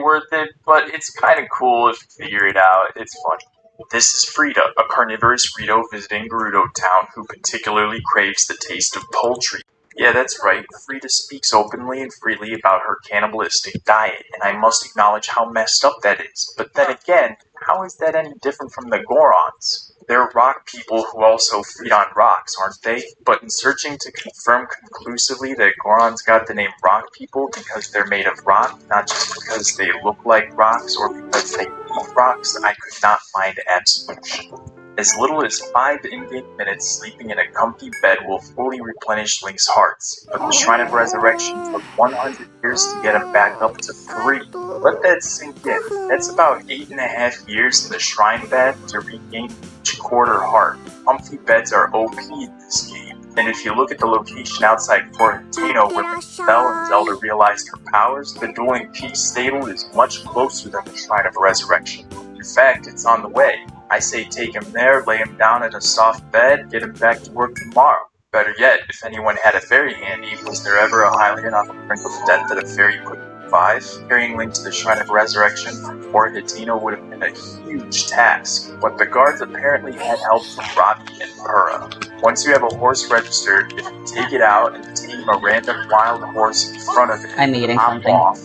worth it, but it's kind of cool if you figure it out. It's funny. This is Frida, a carnivorous Rito visiting Gerudo Town who particularly craves the taste of poultry. Yeah, that's right. Frida speaks openly and freely about her cannibalistic diet, and I must acknowledge how messed up that is. But then again, how is that any different from the Gorons? They're rock people who also feed on rocks, aren't they? But in searching to confirm conclusively that Gorons got the name rock people because they're made of rock, not just because they look like rocks or because they eat rocks, I could not find absolution. As little as 5 in-game minutes sleeping in a comfy bed will fully replenish Link's hearts, but the Shrine of Resurrection took 100 years to get him back up to 3. Let that sink in. That's about 8.5 years in the Shrine bed to regain each quarter heart. Comfy beds are OP in this game, and if you look at the location outside Fort Hateno where Link fell and Zelda realized her powers, the Dueling Peaks stable is much closer than the Shrine of Resurrection. In fact, it's on the way. I say take him there, lay him down in a soft bed, get him back to work tomorrow. Better yet, if anyone had a fairy handy, was there ever a Hylian on the brink of death that a fairy couldn't revive? Carrying Link to the Shrine of Resurrection from Fort Hateno would have been a huge task, but the guards apparently had help from Robbie and Purah. Once you have a horse registered, if you take it out and tame a random wild horse in front of it, I'm eating hop something. off.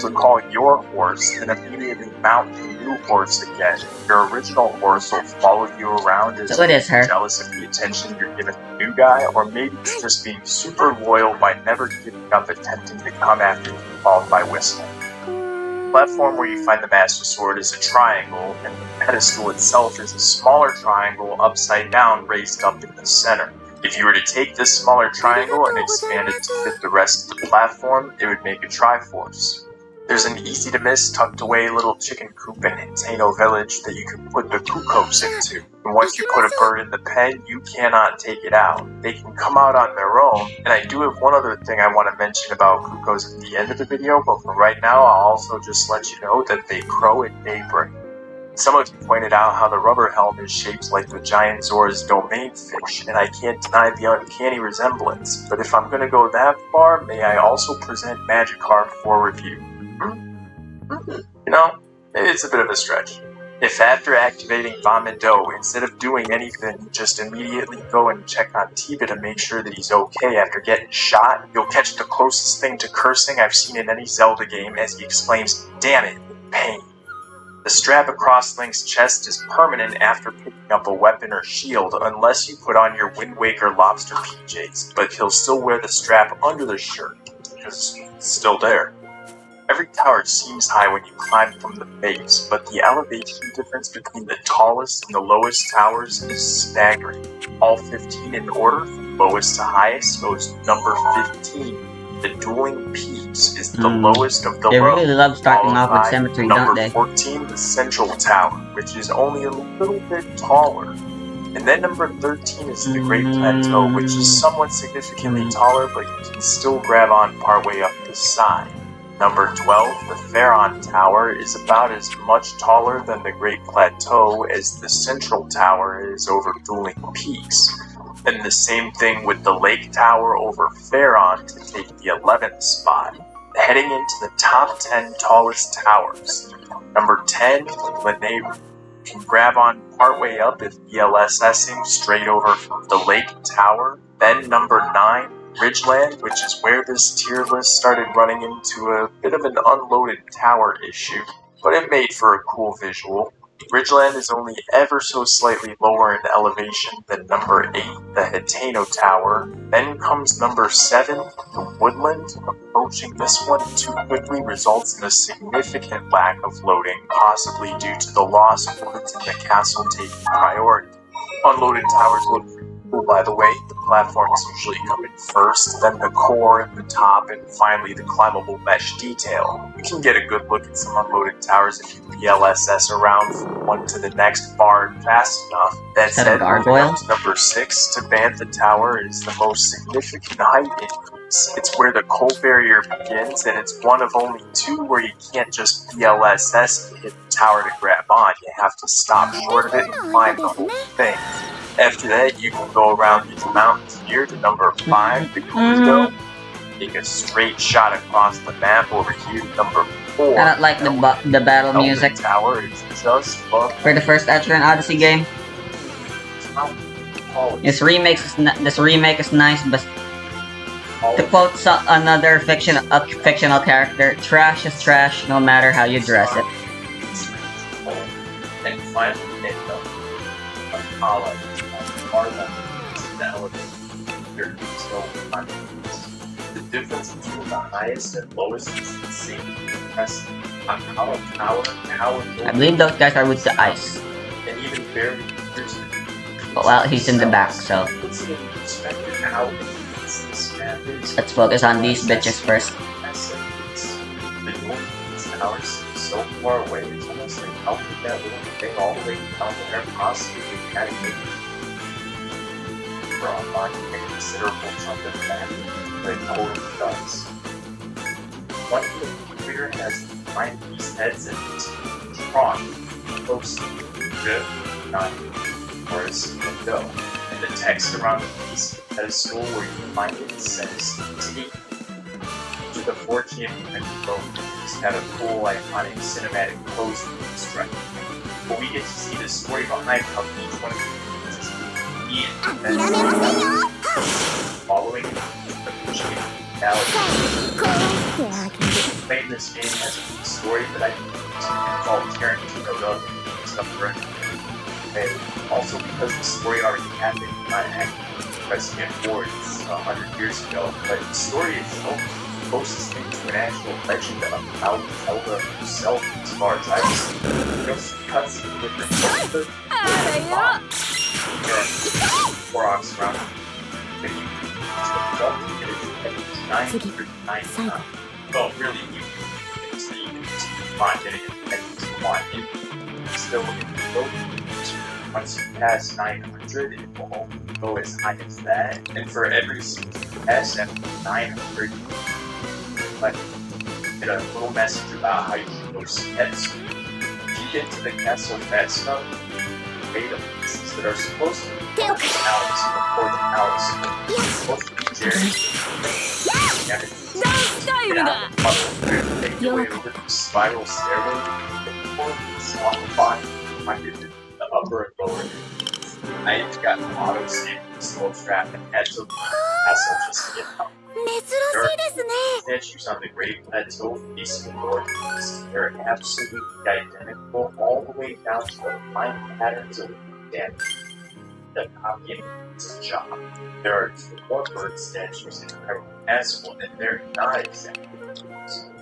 To call your horse and immediately mount the new horse again. Your original horse will follow you around as So it is her. jealous of the attention you're giving the new guy, or maybe it's just being super loyal by never giving up attempting to come after you followed by whistling. The platform where you find the Master Sword is a triangle, and the pedestal itself is a smaller triangle upside down raised up in the center. If you were to take this smaller triangle and expand it to fit the rest of the platform, it would make a Triforce. There's an easy-to-miss, tucked-away little chicken coop in Hateno Village that you can put the Kukos into. And once you put a bird in the pen, you cannot take it out. They can come out on their own, and I do have one other thing I want to mention about Kukos at the end of the video, but for right now, I'll also just let you know that they crow at daybreak. Some of you pointed out how the rubber helm is shaped like the giant Zora's domain fish, and I can't deny the uncanny resemblance, but if I'm going to go that far, may I also present Magikarp for review? You know, maybe it's a bit of a stretch. If after activating Vomito, instead of doing anything, you just immediately go and check on Tiba to make sure that he's okay after getting shot, you'll catch the closest thing to cursing I've seen in any Zelda game as he exclaims, "Damn it," in pain. The strap across Link's chest is permanent after picking up a weapon or shield, unless you put on your Wind Waker lobster PJs, but he'll still wear the strap under the shirt, because it's still there. Every tower seems high when you climb from the base, but the elevation difference between the tallest and the lowest towers is staggering. All 15 in order, from lowest to highest, goes number 15. The Dueling Peaks is the lowest of the They low. really love starting off with Followed by Symmetry, don't number they? 14, the Central Tower, which is only a little bit taller. And then number 13 is the Great Plateau, which is somewhat significantly taller, but you can still grab on partway up the side. Number 12, the Pharaon Tower, is about as much taller than the Great Plateau as the Central Tower is over Dueling Peaks. And the same thing with the Lake Tower over Pharaon to take the 11th spot. Heading into the top 10 tallest towers. Number 10, Lanayru. You can grab on partway up if BLSSing straight over from the Lake Tower. Then number 9, Ridgeland, which is where this tier list started running into a bit of an unloaded tower issue, but it made for a cool visual. Ridgeland is only ever so slightly lower in elevation than number 8, the Hateno Tower. Then comes number 7, the Woodland. Approaching this one too quickly results in a significant lack of loading, possibly due to the loss of woods in the castle taking priority. Unloaded towers look cool, by the way. The platforms usually come in first, then the core and the top, and finally the climbable mesh detail. You can get a good look at some unloaded towers if you BLSS around from one to the next bar fast enough. That Is that a said, moving gargoyle? up to number 6, to Bantha Tower is the most significant height increase. It's where the coal barrier begins, and it's one of only 2 where you can't just BLSS and hit the tower to grab on. You have to stop short of it and climb the whole thing. After that, you can go around these mountains here to number 5, the Kuzo. Take a straight shot across the map over here to number Or I don't like the battle music Tower is just fun. for the first Etrian Odyssey game. This remake is nice, but to quote another fictional character, trash is trash no matter how you dress it. And finally, Apollo, Marvel, the elevator. There is no confidence. The difference between the highest and lowest is insane. Apollo Tower, I believe those guys are with the ice. and even barely appears to But well, he's in the back, so puts it in perspective how this map is. let's focus on these bitches first. The Northeast Tower seems so far away, it's almost like how could that little thing all the way down there possibly be catching for unlocking a considerable chunk of that, but it totally does. One thing the computer has behind these heads and it's Tron, close to good, not whereas go. And the text around the piece of the pedestal where you find it says take to the 4K just had a cool iconic cinematic pose in this track. But we get to see the story behind how each one of these and following the pushing playing this game has a story that I think is called Tarantino Love stuff right. And also because the story already happened, not actually President Ford 100 years ago, but the story itself closest thing to an actual legend of how Zelda herself, as far as I've seen. Just cuts with the there are Koroks around the well, really, it's the find it and find it. Still, once you pass 900, it will only go as high as that. And for every pass at 900, like, get a little message about how you can go steps. If you get to the castle fast enough, beta pieces that are supposed to be Alex before the Alex supposed to be Jerry. Make your way over the spiral stairway before it's on the bottom. I did the upper and lower. I got an auto save slow trap and had to castle just to get out. Statues on the Great Plateau facing northeast. They're absolutely identical all the way down to the fine patterns of damage. The copying is a job. There are two more bird statues in Cairo as well, and they're not exactly.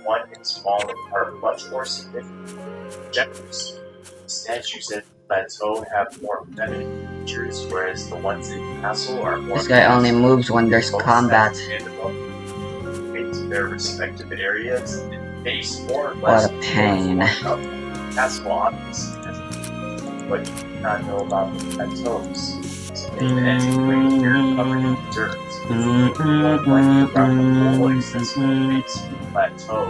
One and small are much more significant. Generally speaking, statues at the plateau have more feminine features, whereas the ones in the castle are more. This guy only moves when there's combat. To their respective areas and face more or less. What a pain. Castle obviously has what you do not know about the plateaus. And anyway, here covered in dirt. Plateau.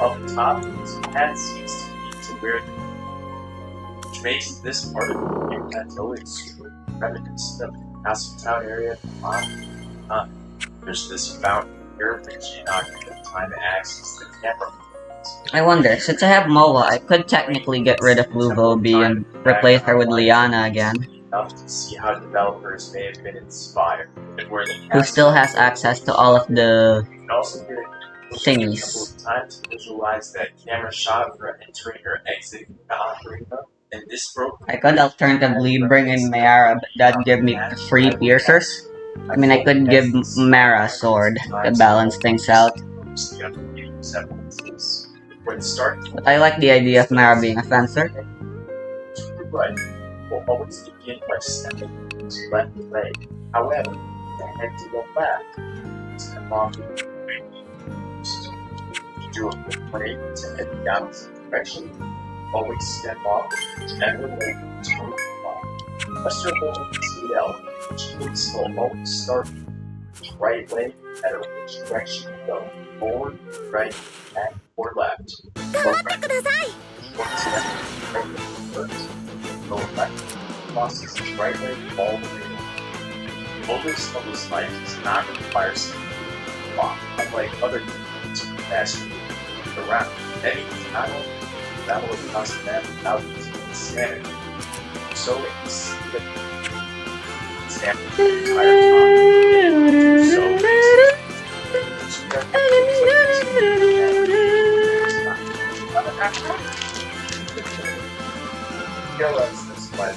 Up top, this path seems to lead to where which makes this part of the plateau extremely reminiscent of the Castle Town area. There's this fountain here which can time to access the camera. I wonder, since I have Moa, I could technically get rid of Luvobi and replace her with Liana again. Enough to see how developers may have been inspired, and where the who still has access to all of the thingies. Time to visualize that camera shot for entering or exiting the arena, and this broke. I could alternatively bring in Mayara, but that'd give me 3 piercers. I mean, I could give Mara a sword to balance things out. But I like the idea of Mara being a fencer. Right. Will always begin by stepping to left leg. However, the head to go back. Step off the do a quick play to head down the direction. Always step off and leg to move on. Press your hold on CL, which means will always start right leg at which direction you go. Forward, right, back, or left. Go right. Short step, right leg first. Go left, crosses his right leg all the way along. Oldest of the slides does not require speed to walk, unlike other movements from faster movement around. That means not only that will cost them thousands of insanity, so it's the standard entire time. So realize this by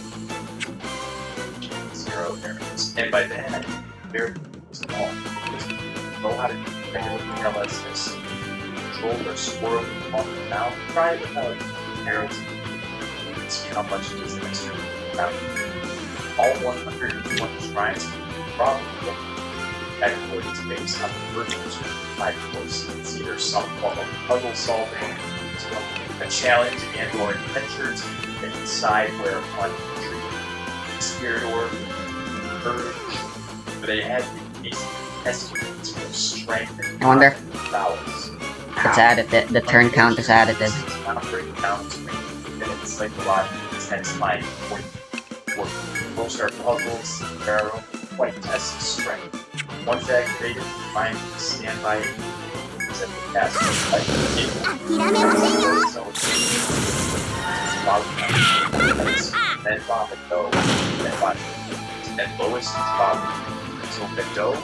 0 errors. And by then, I think very small. Know how to regularly realize this. Control their squirrel on the mouth. Try it without arrows. See how much it is the next round. All 120 shrines probably accolades based on the virtues of 5 courses. It's either some form of puzzle solving, a challenge, and or adventures inside where one treat spirit orb, courage. But they had these estimates for strength and I wonder balance. it's additive. The turn count is additive. Not breaking down to me, and it's psychological, hence my point. Most are puzzles, there are quite tests of strength. Once activated, find standby is at the cast like then vomit though, then vomit. And lowest is vomit. So the dough,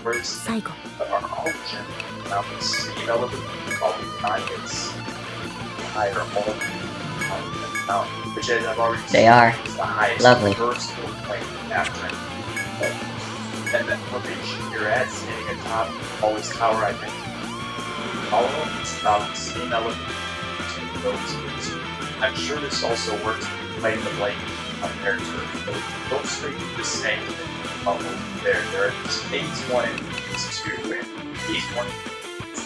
first, are all gem. Now the same element, all the nuggets, higher all which as I've already They are. is the highest Lovely. first point after it. And then elevation you're at, standing atop, always tower, I think. All of them is about the same element to those two. I'm sure this also works with fighting the blade compared to those straight to the same there. There are phase 1 and phase 2, and phase 1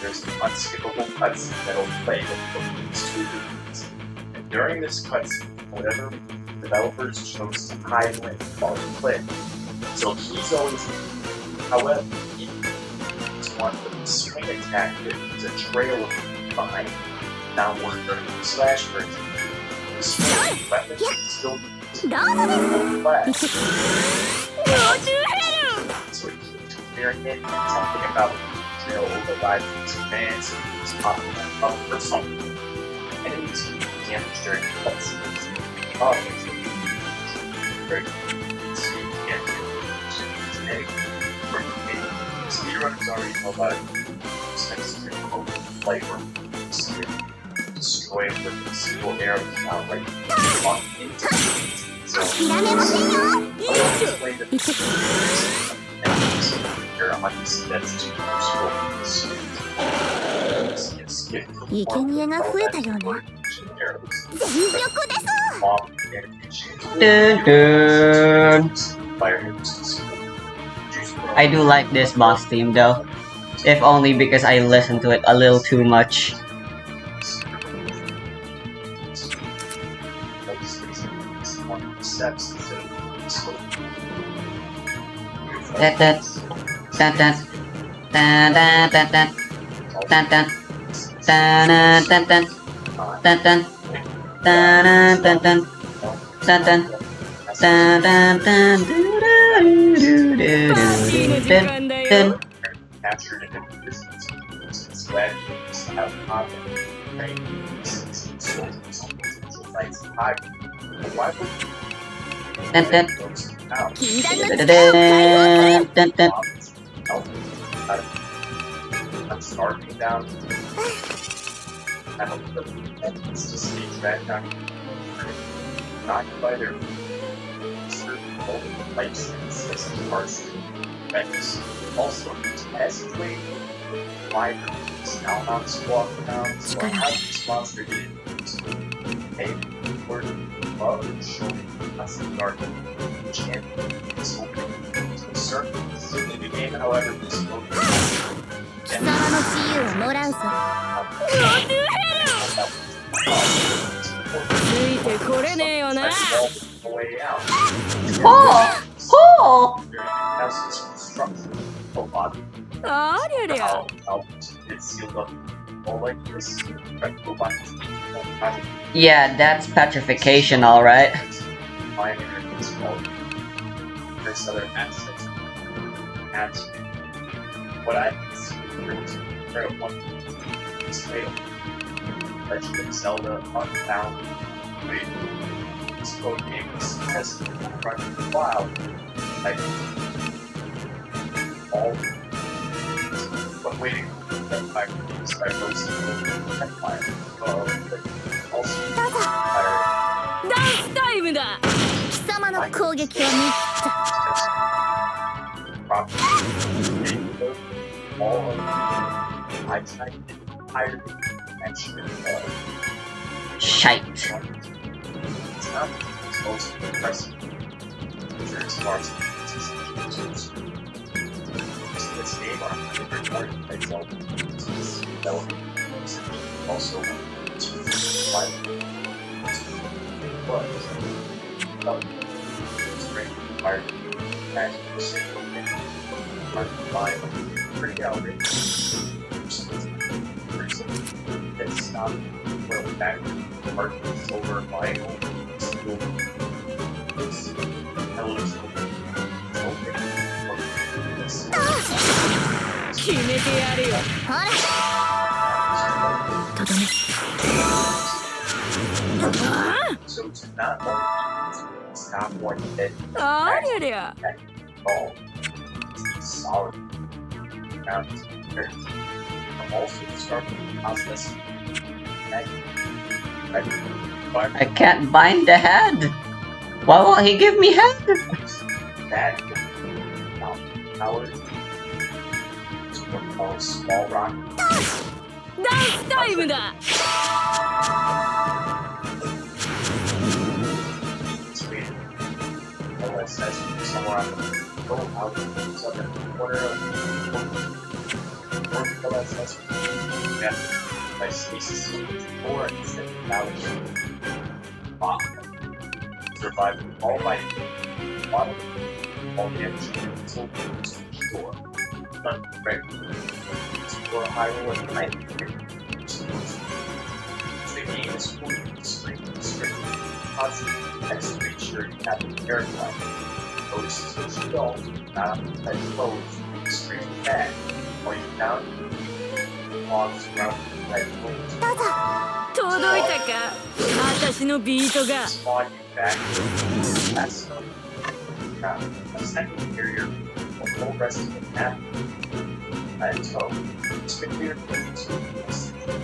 there's unskippable cutscene that'll play with these two movies. And during this cutscene, whatever developers chose to hide when while they play. So he's always, however, he's one with the swing attack that is a trail of behind downward during the slash version. The swing weapon is still flash. So he keeps clearing it, something about the trail overrides his advance, and he's popping up for something. Enemies keep damage during cutscenes. Obviously, very speedrunners already know about this next flavor. Destroy it with a single arrow shot right on into it. So, I'll explain the you're on this that's too useful. Yes, 生贄が増えたようね。全力です。 Dun, dun. I do like this boss theme though, if only because I listen to it a little too much. Dun, dun, dun, dun, dun, dun, dun, dun, dun, dun, dun, dun, dun, dun, dun, dun, dun, dun. Dun dun dun dun dun dun dun dun. Captured in the distance, it's glad to have confidence, right? It's high. Why would Dun dun out? 禁断の力を解放する。 dun dun. I'm starting down. I don't know it's just stage back down. Not by their certain golden lights and system parts events. Also, passageway libraries now not squawk down, so I have this monster get a word of love showing us the dark champion is opening to a surface. In the game, however, this will 貴様の自由はもらうぞ。ついてこれねえよな。 way out. Oh! Oh! Oh, ありゃりゃ。 It's sealed up. All like this. Yeah, that's petrification, alright. There's other assets. That's what I can see. There's one is fatal. Legend of Zelda Unbound. Wait, this code game was tested in front of the cloud. Like, all but waiting for the Empire is by hosting the Empire. But also, Empire ダンスタイムだ。貴様の攻撃を見切った。 all of the eyesight, higher dimension of Shite. it's not the most impressive feature as far as users. This game are regarded by Zelda development also to fight but it's great required as per se hard to find pretty outrageous. It's not well back part over vinyl single this evolution open this 決めてやるよ。ほら。とどめ。so to not only stop one hit ありゃりゃ。 ball solid ground I'm also starting the process I can't bind the head. Why won't he give me head? that power is what we call small rock ダンスタイムだ。 says somewhere on the go out southern corner of North OSS by Stasis 4 instead of Valley survived all by bottom all damage until shore. Not right. Explore Hyrule and Night. The game is fully strict. Constantly text to make sure you have the character line. Notice to shield, not that close, screen back, or you down, logs around that close. 届いたか。私のビートが。 Spawn you back. That's now, a second carrier will full rest of the map. So, spectator plays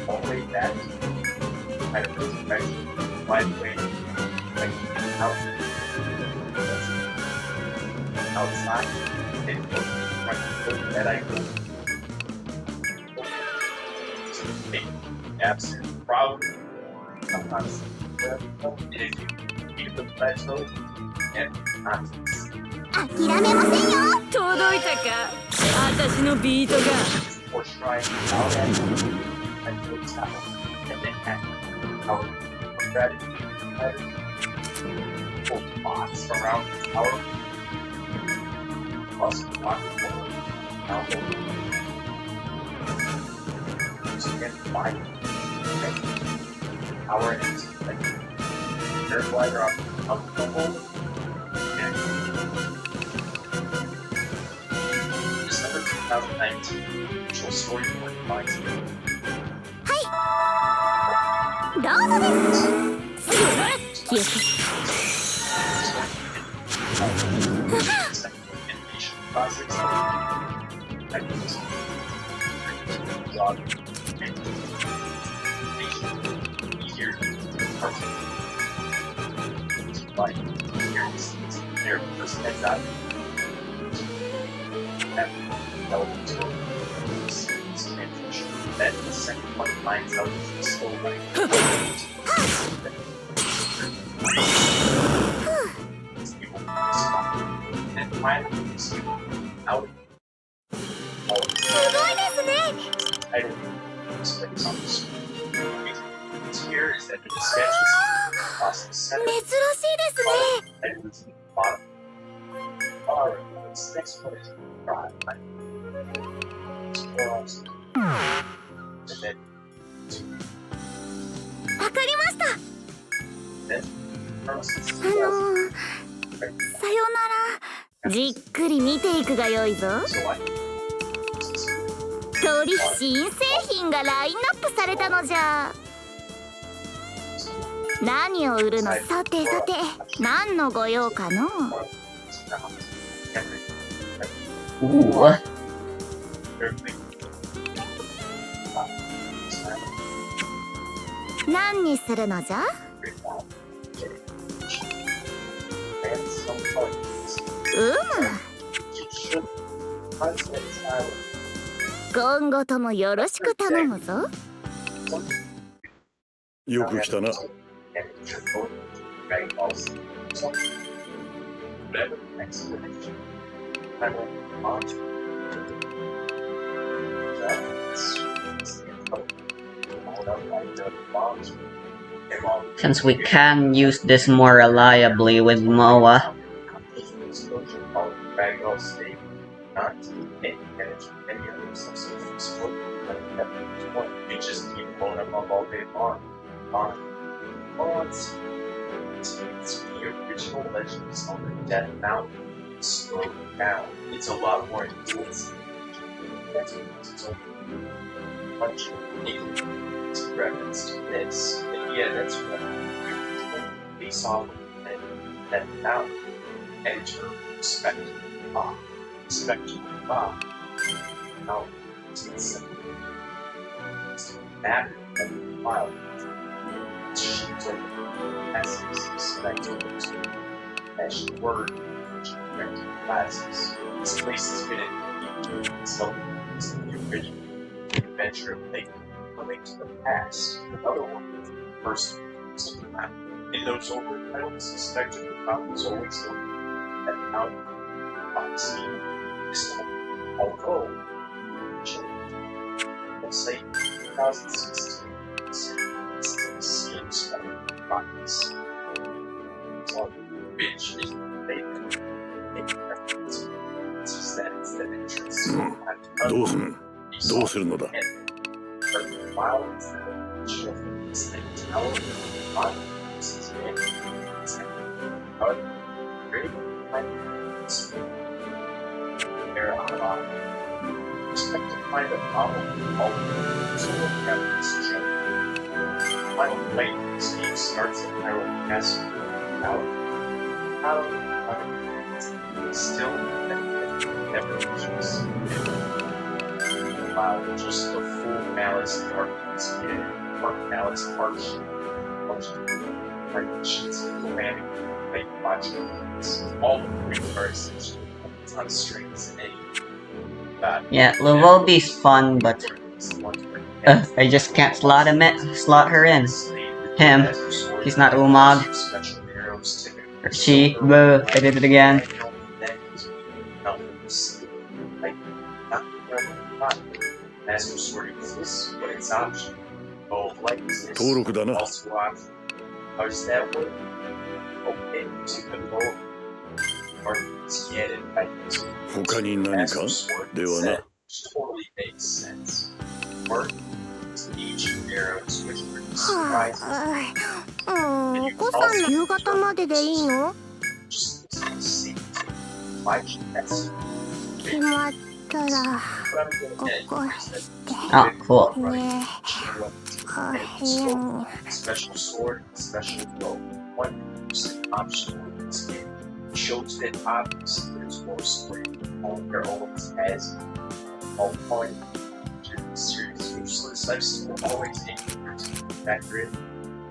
all the way back to kind of resurrection, wide way, like outside, and that I go. Absent, probably, sometimes, if you keep the plateau, and nonsense. 諦めませんよ。届いたか。私のビートが。 Or shrine out at and go south, and then at our strategy, full bots around the tower, plus block the forward, now over. So again, find power and like air glider up the hole, and December 2019, official storyboard finds it. どうぞです。消えて。 Animation process. Job easier like here person heads out. That then the second one finds out it's still right. And finally, out. すごいですね。 I don't expect some here is that the dispatches across the 珍 center しいですね。 and it's the bottom. Alright, this next one is right. And then わかりました。 then process さよなら。じっくり見ていくがよいぞ。 so I 取引新製品がラインナップされたのじゃ。何を売るの？さてさて、何のご用かの？ Ooh. 何にするのじゃ？今後ともよろしく頼むぞ。よく来たな。Since we can use this more reliably with Moa. You just keep blowing them up all day long. Oh, it's the original Legends of the Death Mountain. Slowed down. It's a lot more intense. It's a bunch of reference to this. And yeah, that's what based off of Death Mountain. Enter Spectre Bob. Spectre Bob. Now, it's matter of the wild. She's like essence, spectacles, mesh word, glasses. This place has been in so it's the original adventure of Link, a link to the past. Another one, first in those older titles, the spectre of the mountain was always looking at the mountain prophecy. This one, although, let's say 2016 seems like progress. So, which is vacant. It's just that it's the entrance. どうする？どうするのだ？ But while it's the children, it's the tower of the body. This is it. It's like, very like, there are expect to find a problem with all the so we'll have this joke. Final fight, Steve starts at Hyrule Castle out. How still never reaches. Wow, just the full malice darkness dark malice arch partitions planning like watching all the great cards on strings and Yeah, Luvobi's fun, but I just can't slot her in. Him. He's not Umag. Or she. Boo. I did it again. Master Sword exists, but it's optional. Oh, like this. 登録だな。 Also optional. How does that work? Okay, to the vote. Or scan it by using 他に何か Master Sword ではな。 instead, which totally makes sense. Or each arrow switch surprises. もうお子さん夕方まででいいの？ Just see. Why should that see? 決まったら But I'm gonna get ここ Oh, cool. ね可変 special sword, special bow. 1% optional in this game. Shows that obviously there's more sword. There always has. All point to the series useless. I still always aim to factor in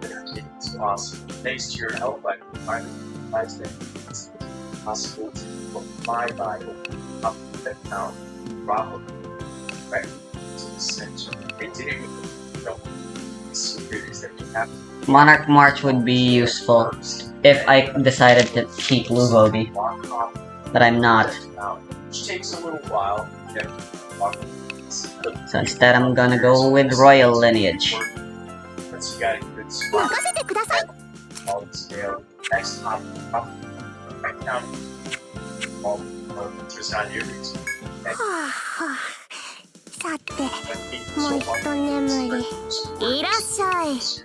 that it's possible. Thanks to your help, I can finally realize that it's possible to put my Bible up that now probably right to the center. They didn't even know the secret is that you have to Monarch March would be useful if I decided to keep Luvobi, walk off but I'm not. now, which takes a little while. You have to walk So instead I'm gonna go with Royal Lineage. Once you got a good spot, 任せてください。 all the scale, next top, right down, all just on your reason. はあはあ、さて So もう one 一眠り。いらっしゃい。 is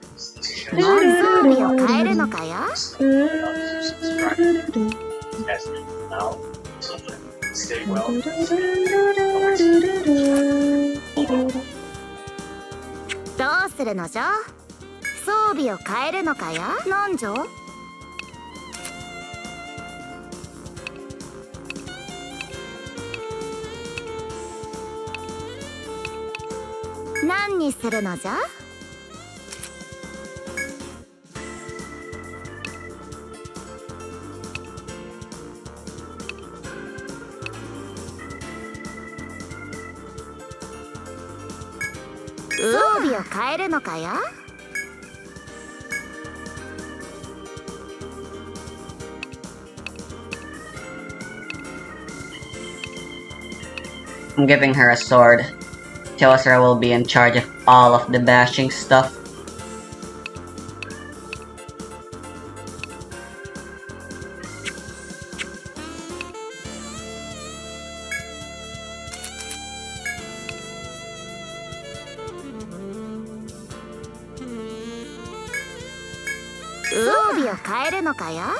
もう装備を変えるのかや？ as we now, stay well. どうするのじゃ？装備を変えるのかや。なんじゃ。何にするのじゃ。装備を変えるのかや。I'm giving her a sword. Teosra will be in charge of all of the bashing stuff.装備を変えるのかや。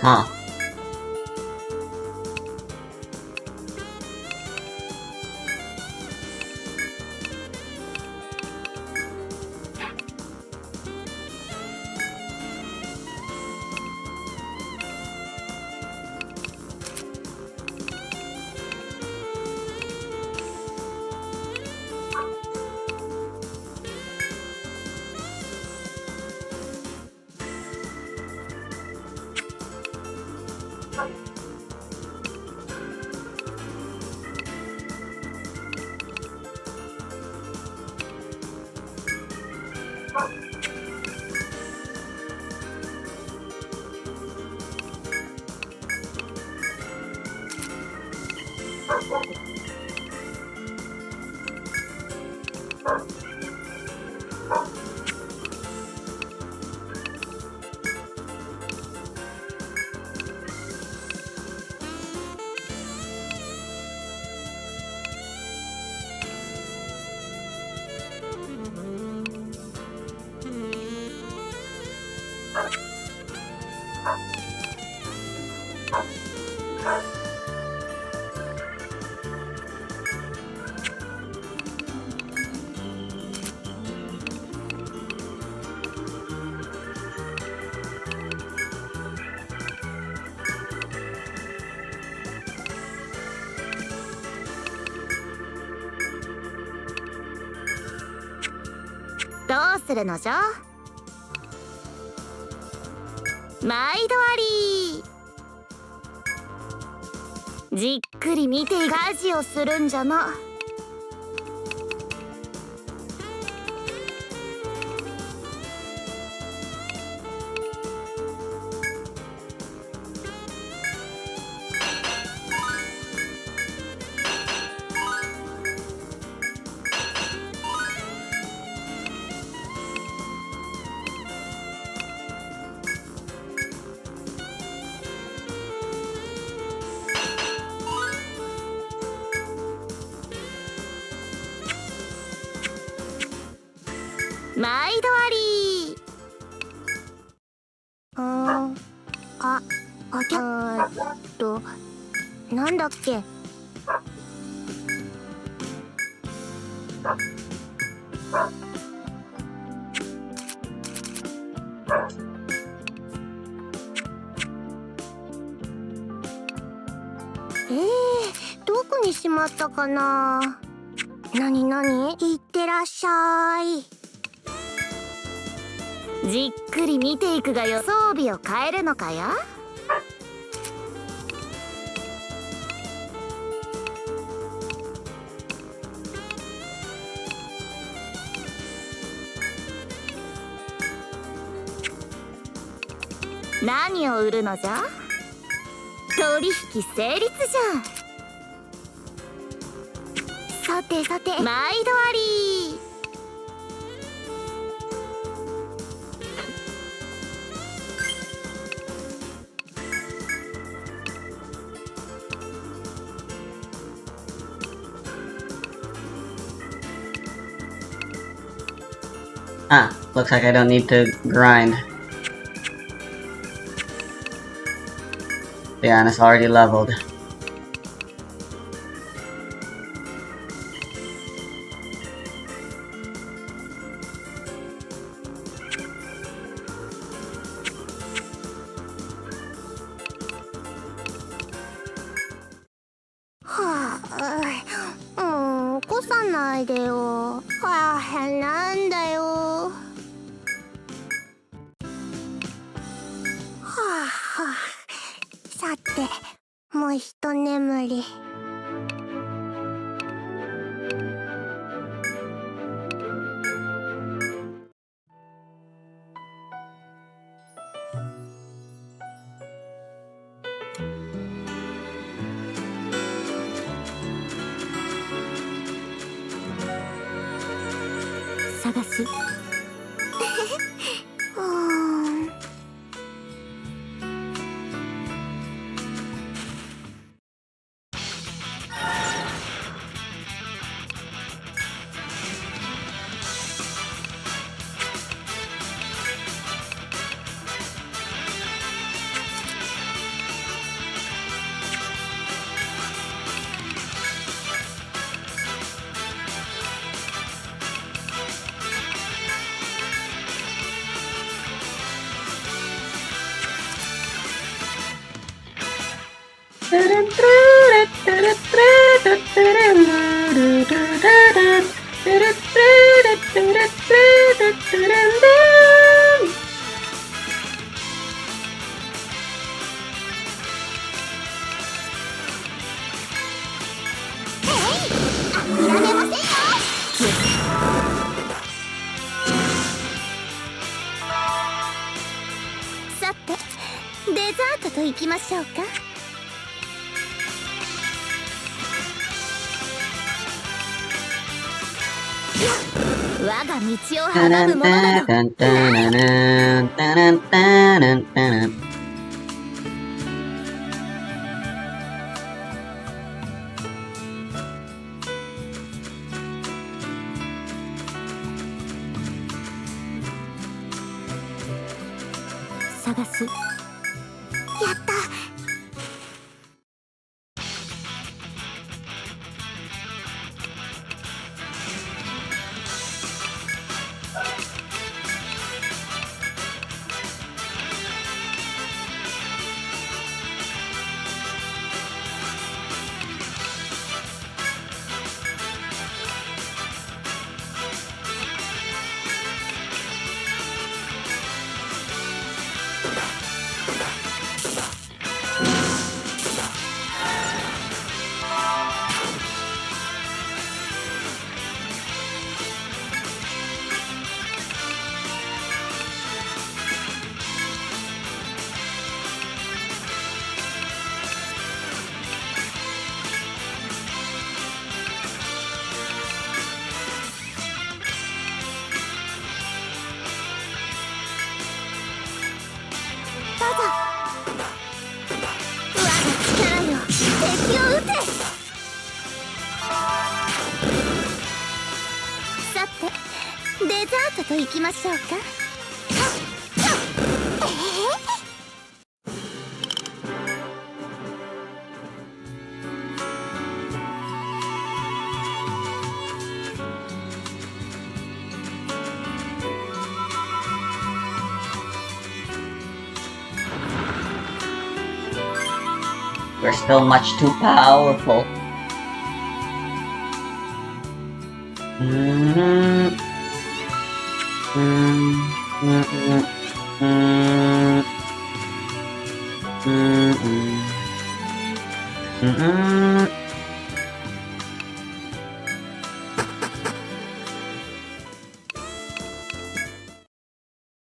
Huh. どうするのじゃ。毎度あり。じっくり見て家事をするんじゃな。毎度あり。なんだっけ。どこにしまったかな。なになに、いってらっしゃい。じっくり見ていくがよ。装備を変えるのかや。何を売るのじゃ。取引成立じゃ。さてさて、毎度あり。Ah, looks like I don't need to grind. Yeah, and it's already leveled. Huh, 起こさないでよ。なんだよ。さて、もう一眠り。探す。さて、デザートといきましょうか。我が道を阻む者など。探す。やった。デザートといきましょうか。We're still much too powerful. Mm-mm.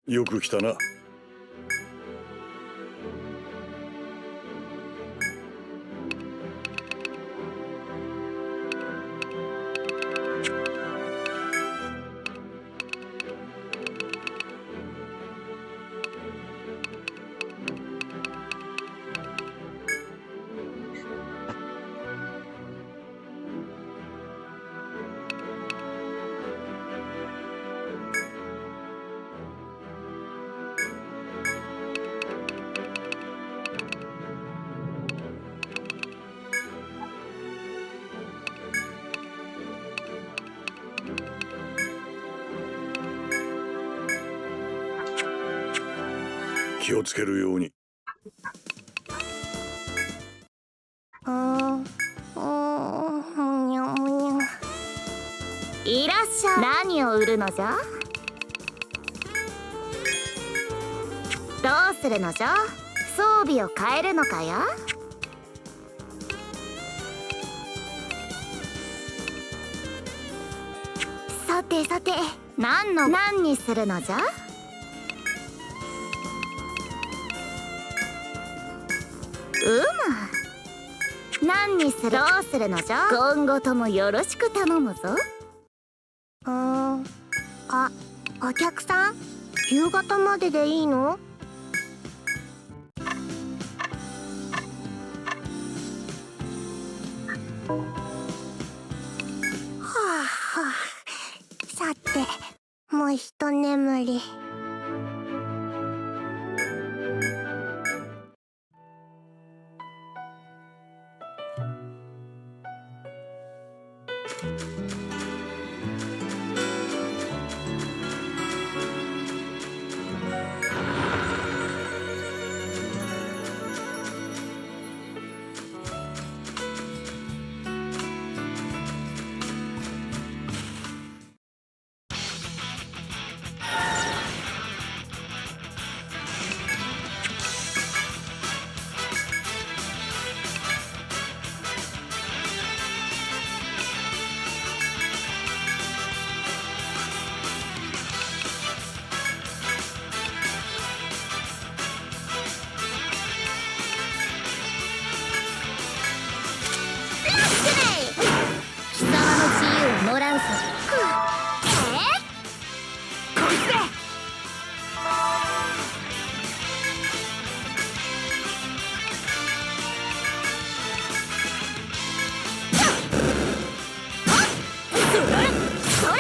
よく来たな。気をつけるように。むにゃむにゃ。いらっしゃい。何を売るのじゃ。どうするのじゃ。装備を変えるのかや。さてさて、何にするのじゃ。何にする。どうするのじゃ。今後ともよろしく頼むぞ。お客さん、夕方まででいいの？はあ、さて、もう一眠り。もらうぞ。こいつで。それ。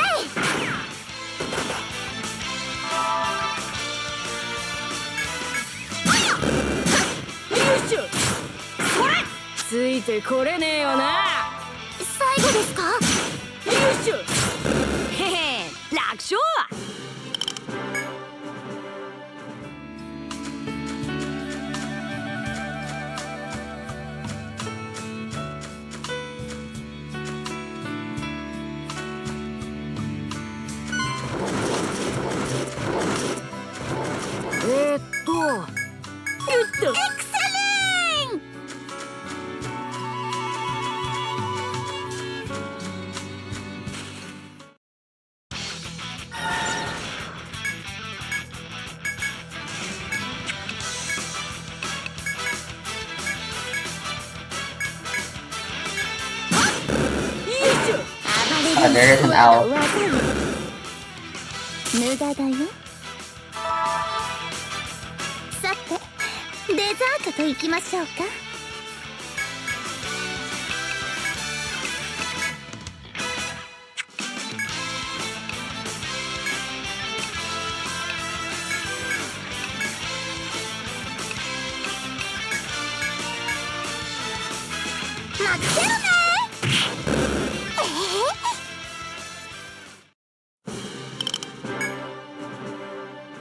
よいしょ。それ。ついてこれねえよな。最後ですか。よいしょ。へへ、楽勝。よっと。エクセレン。There is an owl. 無駄だよ。さて、デザートといきましょうか。けるね。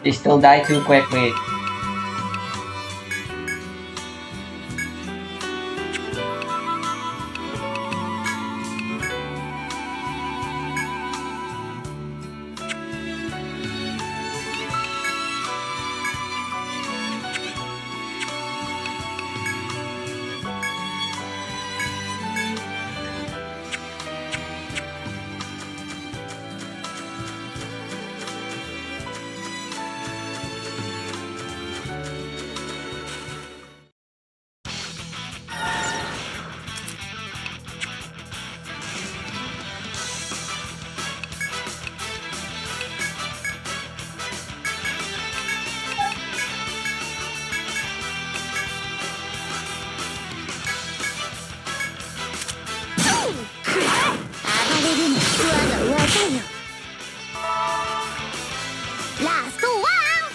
They still die too quickly.ラストワン。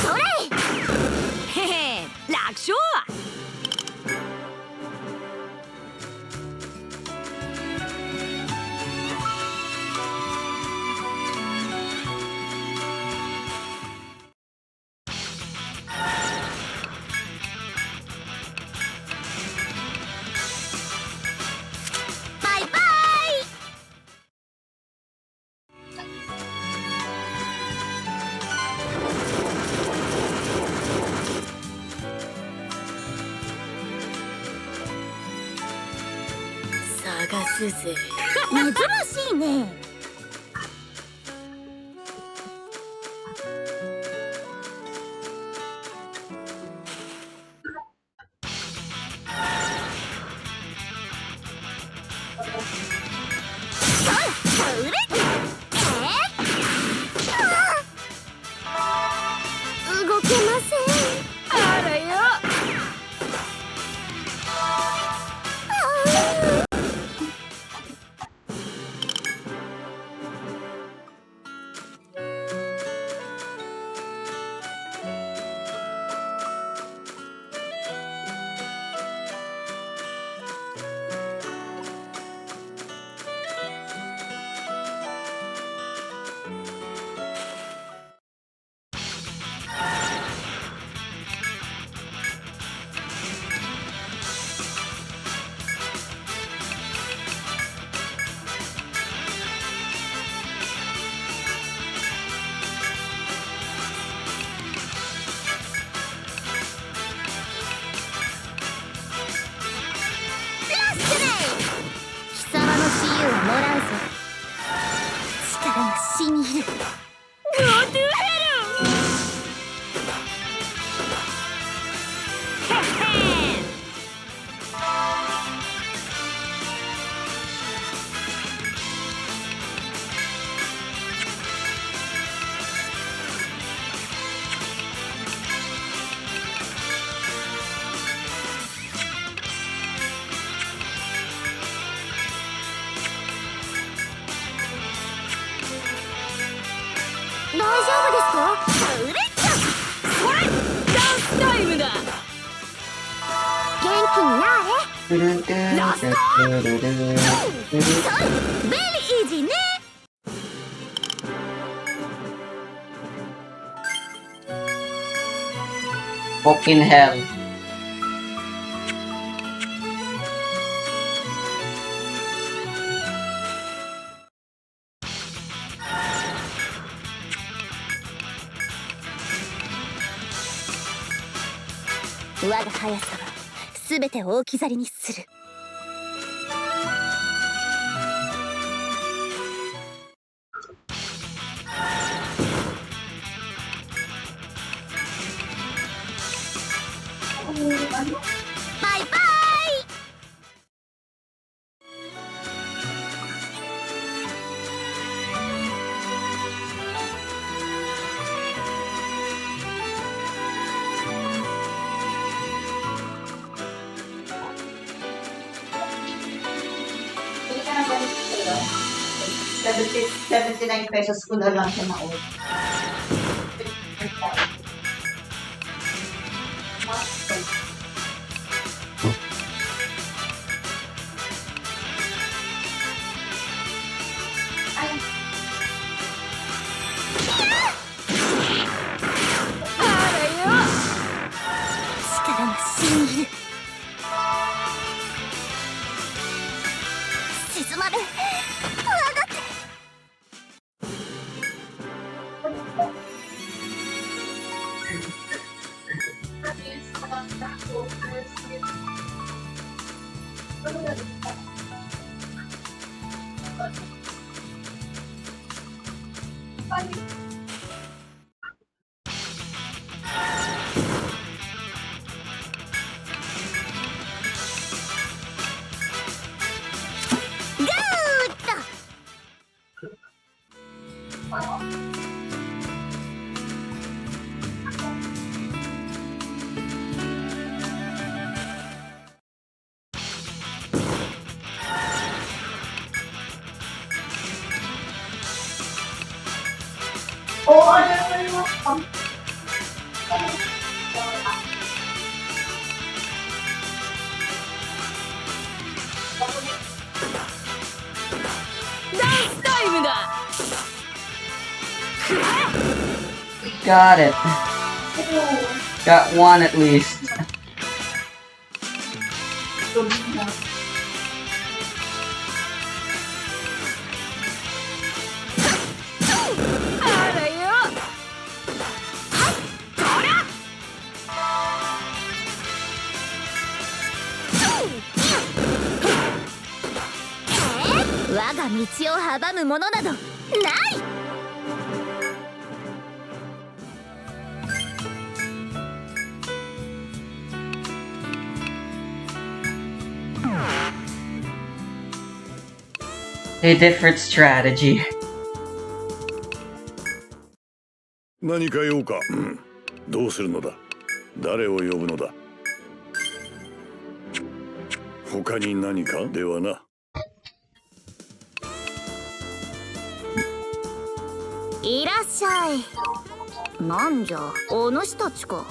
それ。へへ、楽勝。バイバイ。探すぜ。珍しいね。それ。動けません。あらよ。貴様の自由をもらうぞ。力がしみる。ゴートゥーヘル。へっへん。大丈夫ですか？それじゃ。それ。ダンスタイムだ。元気になれ。ラスト。それ。ベリーイージーね。Fucking hell. 我が速さは全てを置き去りにする。バイバイ。$79 pesos ko na lang siya na-order. 集まる。我が手。Got it. Got one at least. A different strategy. 何か用か。どうするのだ。誰を呼ぶのだ。他に何かではな。いらっしゃい。なんじゃ、お主たちか。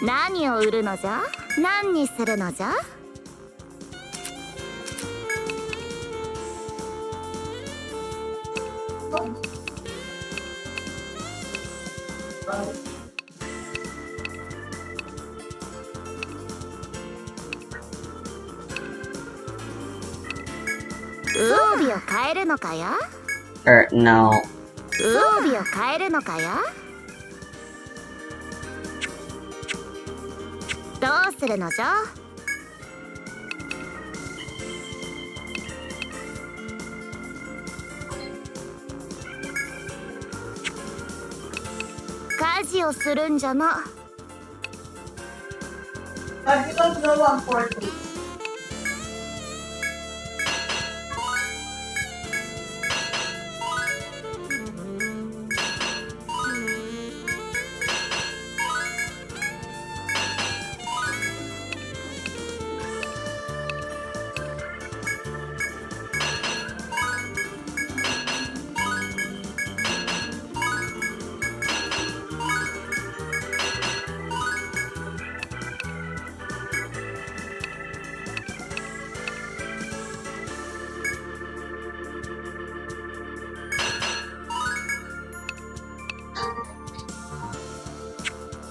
何を売るのじゃ？何にするのじゃ？装備を変えるのかや？ No. 装備を変えるのかや？どうするのじゃ？家事をするんじゃな。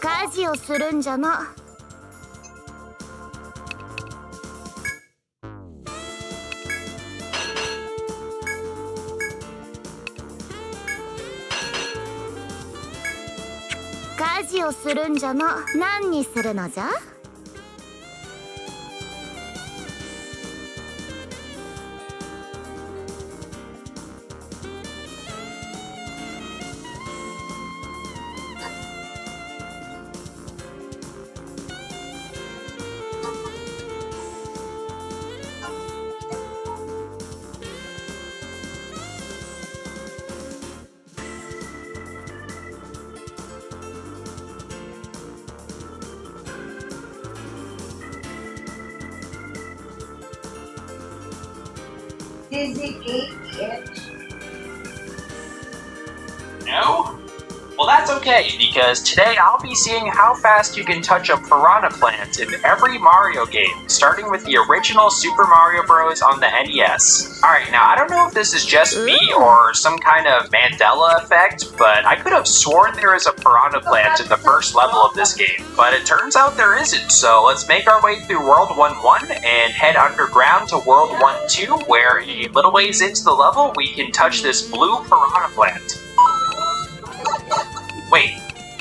家事をするんじゃな。家事をするんじゃな。何にするのじゃ？No? Well, that's okay, because today I'll be seeing how fast you can touch a piranha plant in every Mario game, starting with the original Super Mario Bros. On the NES. Alright, now I don't know if this is just me or some kind of Mandela effect, but I could have sworn there is a piranha plant in the first level of this game, but it turns out there isn't, so let's make our way through World 1-1 and head underground to World 1-2, where a little ways into the level we can touch this blue piranha plant. Wait,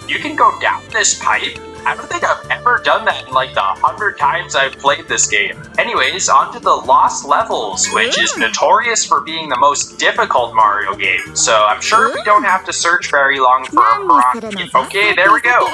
you can go down this pipe? I don't think I've ever done that in like the 100 times I've played this game. Anyways, on to the Lost Levels, which is notorious for being the most difficult Mario game, so I'm sure we don't have to search very long for a piranha. Okay, there we go.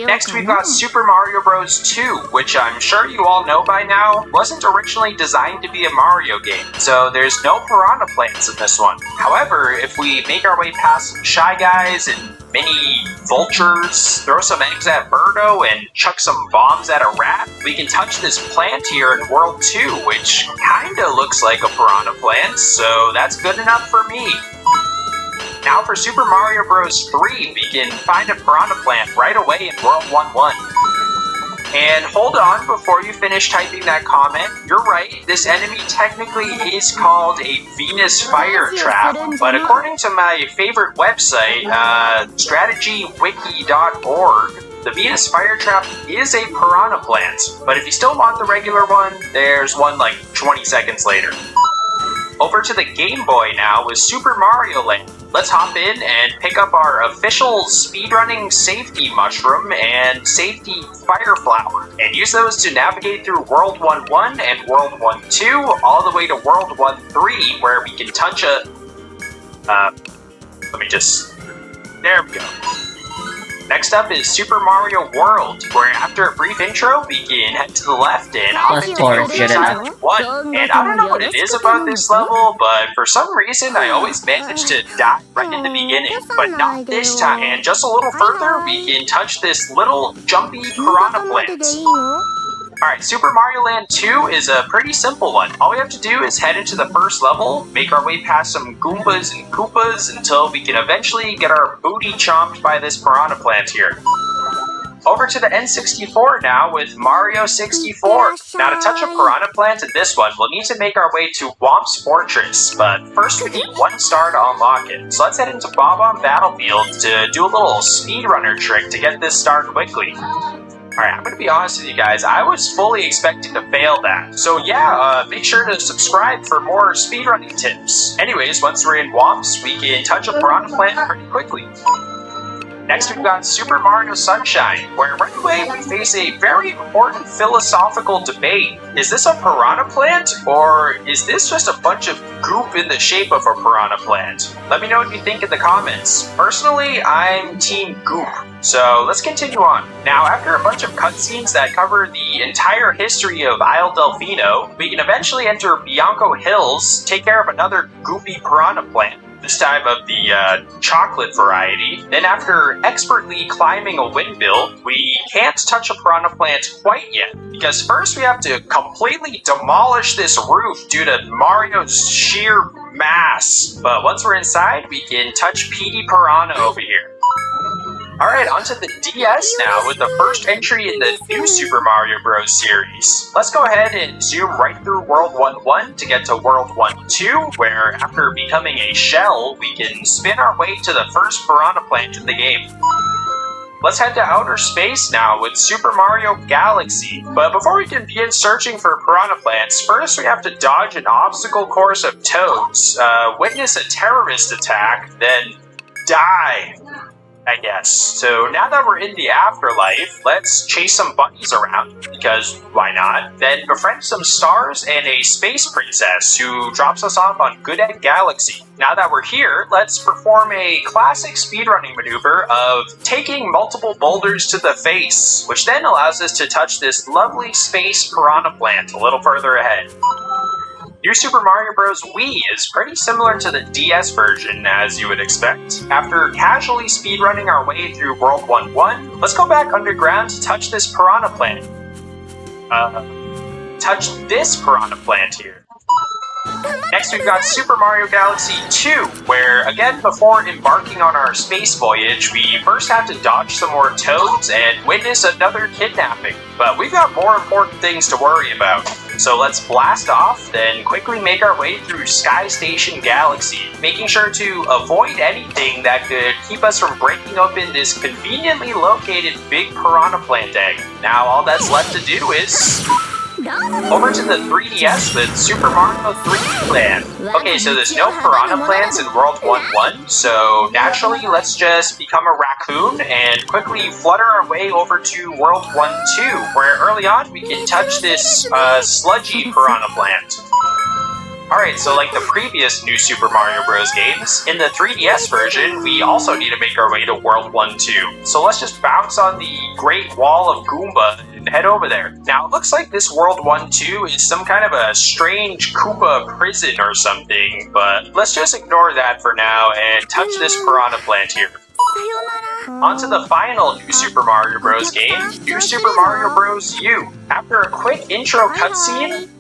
Next we've got Super Mario Bros. 2, which I'm sure you all know by now, wasn't originally designed to be a Mario game, so there's no piranha plants in this one. However, if we make our way past some Shy Guys and mini vultures, throw some eggs at Birdo, and chuck some bombs at a rat, we can touch this plant here in World 2, which kinda looks like a piranha plant, so that's good enough for me. Now for Super Mario Bros. 3, we can find a piranha plant right away in World 1-1. And hold on before you finish typing that comment. You're right, this enemy technically is called a Venus Fire Trap, but according to my favorite website, strategywiki.org, the Venus Fire Trap is a piranha plant. But if you still want the regular one, there's one like 20 seconds later. Over to the Game Boy now with Super Mario Land. Let's hop in and pick up our official speedrunning safety mushroom and safety fire flower, and use those to navigate through World 1-1 and World 1-2, all the way to World 1-3, where we can touch a... there we go. Next up is Super Mario World, where after a brief intro, we can head to the left and hop into Yoshi's Island 1. And I don't know what it is about this level, but for some reason I always manage to die right in the beginning. But not this time. And just a little further, we can touch this little jumpy piranha plant. Alright, Super Mario Land 2 is a pretty simple one. All we have to do is head into the first level, make our way past some Goombas and Koopas until we can eventually get our booty chomped by this piranha plant here. Over to the N64 now with Mario 64. Now to touch a piranha plant in this one, we'll need to make our way to Whomp's Fortress, but first we need 1 star to unlock it. So let's head into Bob-omb Battlefield to do a little speedrunner trick to get this star quickly. Alright, I'm gonna be honest with you guys, I was fully expecting to fail that. So yeah, make sure to subscribe for more speedrunning tips. Anyways, once we're in Whomps, we can touch a piranha plant pretty quickly. Next we've got Super Mario Sunshine, where right away we face a very important philosophical debate. Is this a piranha plant, or is this just a bunch of goop in the shape of a piranha plant? Let me know what you think in the comments. Personally, I'm Team Goop, so let's continue on. Now, after a bunch of cutscenes that cover the entire history of Isle Delfino, we can eventually enter Bianco Hills, take care of another goopy piranha plant. This time of the chocolate variety. Then after expertly climbing a windmill, we can't touch a piranha plant quite yet, because first we have to completely demolish this roof due to Mario's sheer mass. But once we're inside, we can touch Petey Piranha over here. Alright, onto the DS now with the first entry in the new Super Mario Bros. Series. Let's go ahead and zoom right through World 1-1 to get to World 1-2, where after becoming a shell, we can spin our way to the first piranha plant in the game. Let's head to outer space now with Super Mario Galaxy. But before we can begin searching for piranha plants, first we have to dodge an obstacle course of toads, witness a terrorist attack, then die, I guess. So now that we're in the afterlife, let's chase some bunnies around, because why not? Then befriend some stars and a space princess who drops us off on Good Egg Galaxy. Now that we're here, let's perform a classic speedrunning maneuver of taking multiple boulders to the face, which then allows us to touch this lovely space piranha plant a little further ahead. New Super Mario Bros. Wii is pretty similar to the DS version, as you would expect. After casually speedrunning our way through World 1-1, let's go back underground to touch this piranha plant. Touch this piranha plant here. Next, we've got Super Mario Galaxy 2, where, again, before embarking on our space voyage, we first have to dodge some more toads and witness another kidnapping. But we've got more important things to worry about. So let's blast off, then quickly make our way through Sky Station Galaxy, making sure to avoid anything that could keep us from breaking open this conveniently located big piranha plant egg. Now all that's left to do is over to the 3DS with Super Mario 3D Land. Okay, so there's no piranha plants in World 1-1, so naturally let's just become a raccoon and quickly flutter our way over to World 1-2, where early on we can touch this sludgy piranha plant. Alright, so like the previous new Super Mario Bros. Games, in the 3DS version, we also need to make our way to World 1-2. So let's just bounce on the Great Wall of Goomba and head over there. Now, it looks like this World 1-2 is some kind of a strange Koopa prison or something, but let's just ignore that for now and touch this piranha plant here. On to the final New Super Mario Bros. Game, New Super Mario Bros. U. After a quick intro cutscene,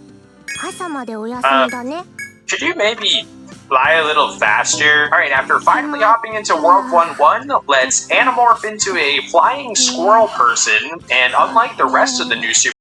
could you maybe fly a little faster? Alright, after finally hopping into World 1-1, let's anamorph into a flying squirrel person, and unlike the rest of the new Super